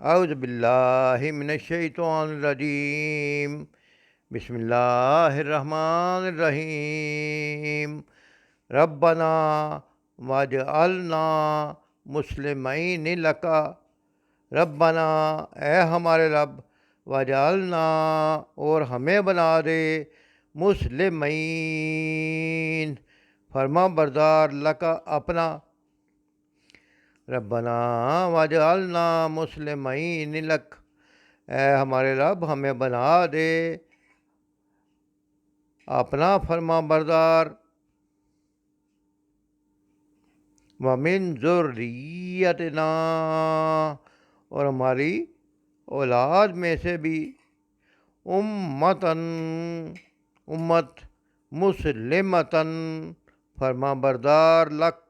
اعوذ باللہ من الشیطان الرجیم، بسم اللہ الرحمن الرحیم۔ ربنا واجعلنا مسلمین لک، ربنا اے ہمارے رب، واجعلنا اور ہمیں بنا دے، مسلمین فرما بردار، لک اپنا، ربنا واجعلنا مسلمین لک، اے ہمارے رب ہمیں بنا دے اپنا فرما بردار، ومن ذریتنا اور ہماری اولاد میں سے بھی، امت مسلمتن فرما بردار لک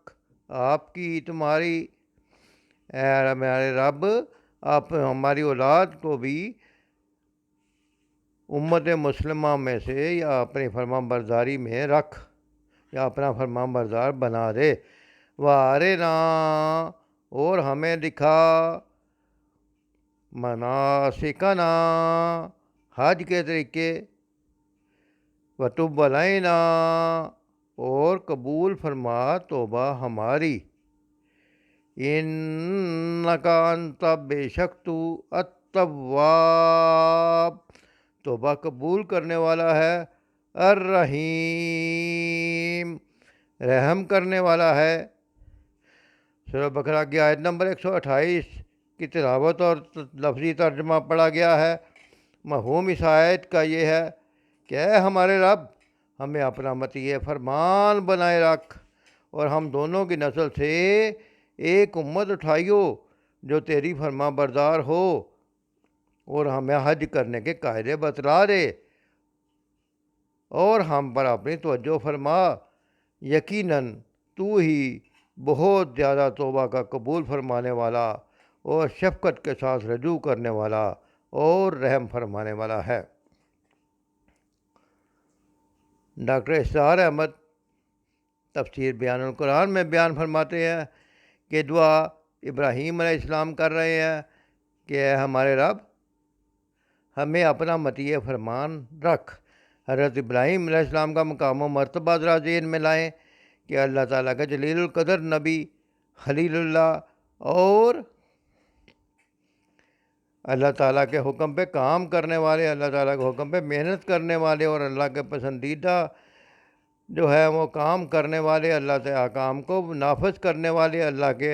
آپ کی تمہاری، اے ہمارے رب آپ ہماری اولاد کو بھی امت مسلمہ میں سے یا اپنی فرما برداری میں رکھ، یا اپنا فرما بردار بنا دے، وارنا اور ہمیں دکھا، مناسکنا حج کے طریقے، وتب علینا اور قبول فرما توبہ ہماری، انک انت بے شک تو التواب توبہ قبول کرنے والا ہے، الرحیم رحم کرنے والا ہے۔ سورہ بقرہ کی آیت نمبر 128 کی تلاوت اور لفظی ترجمہ پڑھا گیا ہے۔ مفہوم اس آیت کا یہ ہے کہ اے ہمارے رب ہمیں اپنا مطیع فرمان بنائے رکھ، اور ہم دونوں کی نسل سے ایک امت اٹھائیو جو تیری فرما بردار ہو، اور ہمیں حج کرنے کے قاعدے بتلا دے، اور ہم پر اپنی توجہ فرما، یقیناً تو ہی بہت زیادہ توبہ کا قبول فرمانے والا اور شفقت کے ساتھ رجوع کرنے والا اور رحم فرمانے والا ہے۔ ڈاکٹر اسرار احمد تفسیر بیان القرآن میں بیان فرماتے ہیں کہ دعا ابراہیم علیہ السلام کر رہے ہیں کہ اے ہمارے رب ہمیں اپنا مطیع فرمان رکھ۔ حضرت ابراہیم علیہ السلام کا مقام و مرتبہ ذرا ذہن میں لائیں کہ اللہ تعالیٰ کا جلیل القدر نبی، خلیل اللہ، اور اللہ تعالیٰ کے حکم پہ کام کرنے والے، اللہ تعالیٰ کے حکم پہ محنت کرنے والے، اور اللہ کے پسندیدہ جو ہے وہ کام کرنے والے، اللہ کے احکام کو نافذ کرنے والے، اللہ کے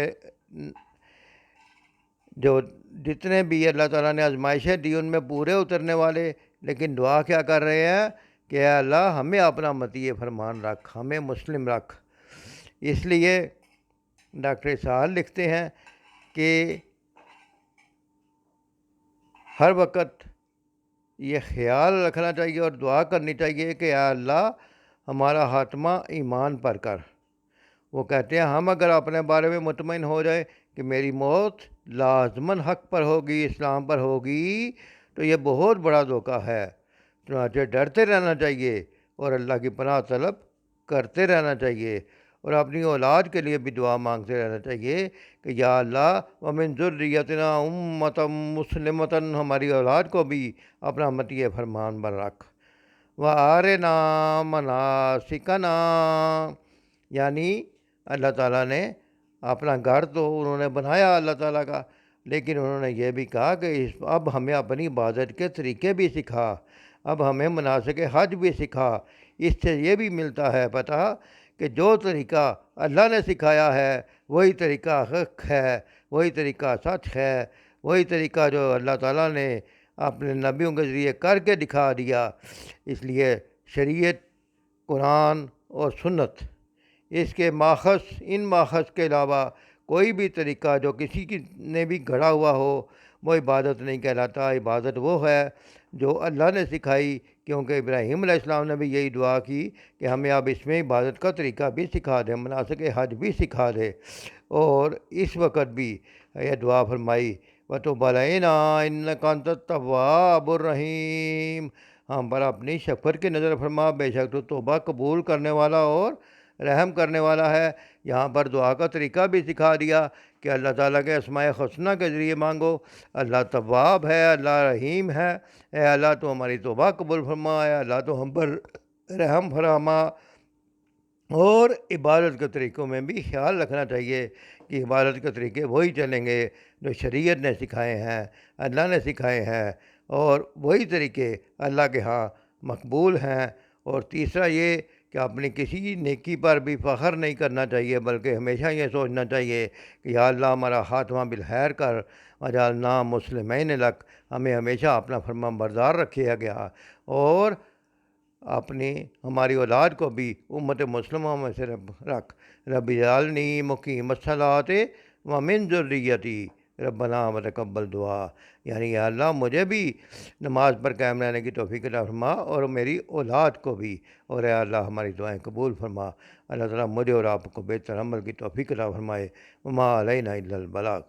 جو جتنے بھی اللہ تعالیٰ نے آزمائشیں دی ان میں پورے اترنے والے، لیکن دعا کیا کر رہے ہیں کہ اے اللہ ہمیں اپنا مطیع فرمان رکھ، ہمیں مسلم رکھ۔ اس لیے ڈاکٹر اسحاق لکھتے ہیں کہ ہر وقت یہ خیال رکھنا چاہیے اور دعا کرنی چاہیے کہ اے اللہ ہمارا خاتمہ ایمان پر کر۔ وہ کہتے ہیں ہم اگر اپنے بارے میں مطمئن ہو جائے کہ میری موت لازماً حق پر ہوگی، اسلام پر ہوگی، تو یہ بہت بڑا دھوکہ ہے۔ چنانچہ ڈرتے رہنا چاہیے اور اللہ کی پناہ طلب کرتے رہنا چاہیے، اور اپنی اولاد کے لیے بھی دعا مانگتے رہنا چاہیے کہ یا اللہ ومن ذریتنا امۃ مسلمۃ، ہماری اولاد کو بھی اپنا مطیع فرمان بن رکھ، وارنا مناسکنا، یعنی اللہ تعالیٰ نے اپنا گھر تو انہوں نے بنایا اللہ تعالیٰ کا، لیکن انہوں نے یہ بھی کہا کہ اب ہمیں اپنی عبادت کے طریقے بھی سکھا، اب ہمیں مناسک حج بھی سکھا۔ اس سے یہ بھی ملتا ہے پتہ کہ جو طریقہ اللہ نے سکھایا ہے وہی طریقہ حق ہے، وہی طریقہ سچ ہے، وہی طریقہ جو اللہ تعالیٰ نے اپنے نبیوں کے ذریعے کر کے دکھا دیا۔ اس لیے شریعت، قرآن اور سنت، اس کے ان ماخذ کے علاوہ کوئی بھی طریقہ جو کسی کی نے بھی گھڑا ہوا ہو وہ عبادت نہیں کہلاتا۔ عبادت وہ ہے جو اللہ نے سکھائی، کیونکہ ابراہیم علیہ السلام نے بھی یہی دعا کی کہ ہمیں اب اس میں عبادت کا طریقہ بھی سکھا دے، مناسک حج بھی سکھا دے، اور اس وقت بھی یہ دعا فرمائی وَتُبْ عَلَيْنَا إِنَّكَ أَنْتَ التَّوَّابُ الرَّحِيمُ، ہم پر اپنی شفقت کی نظر فرما، بے شک تو توبہ قبول کرنے والا اور رحم کرنے والا ہے۔ یہاں پر دعا کا طریقہ بھی سکھا دیا کہ اللہ تعالیٰ کے اسماء حسنہ کے ذریعے مانگو۔ اللہ تواب ہے، اللہ رحیم ہے۔ اے اللہ تو ہماری توبہ قبول فرما، اے اللہ تو ہم پر رحم فرما۔ اور عبادت کے طریقوں میں بھی خیال رکھنا چاہیے کہ عبادت کے طریقے وہی چلیں گے جو شریعت نے سکھائے ہیں، اللہ نے سکھائے ہیں، اور وہی طریقے اللہ کے ہاں مقبول ہیں۔ اور تیسرا یہ کہ اپنی کسی نیکی پر بھی فخر نہیں کرنا چاہیے، بلکہ ہمیشہ یہ سوچنا چاہیے کہ یا اللہ ہمارا خاتمہ بالخیر کر، وجعلنا مسلمین لک، ہمیں ہمیشہ اپنا فرمان بردار رکھے گیا، اور ہماری اولاد کو بھی امت مسلمہ میں سے رکھ۔ رب اجعلنی مقیم الصلاۃ ومن ذریتی ربنا وتقبل دعا، یعنی یا اللہ مجھے بھی نماز پر قائم رہنے کی توفیق عطا فرما، اور میری اولاد کو بھی، اور اے اللہ ہماری دعائیں قبول فرما۔ اللہ تعالیٰ مجھے اور آپ کو بہتر عمل کی توفیق عطا فرمائے۔ وما علینا الا البلاغ۔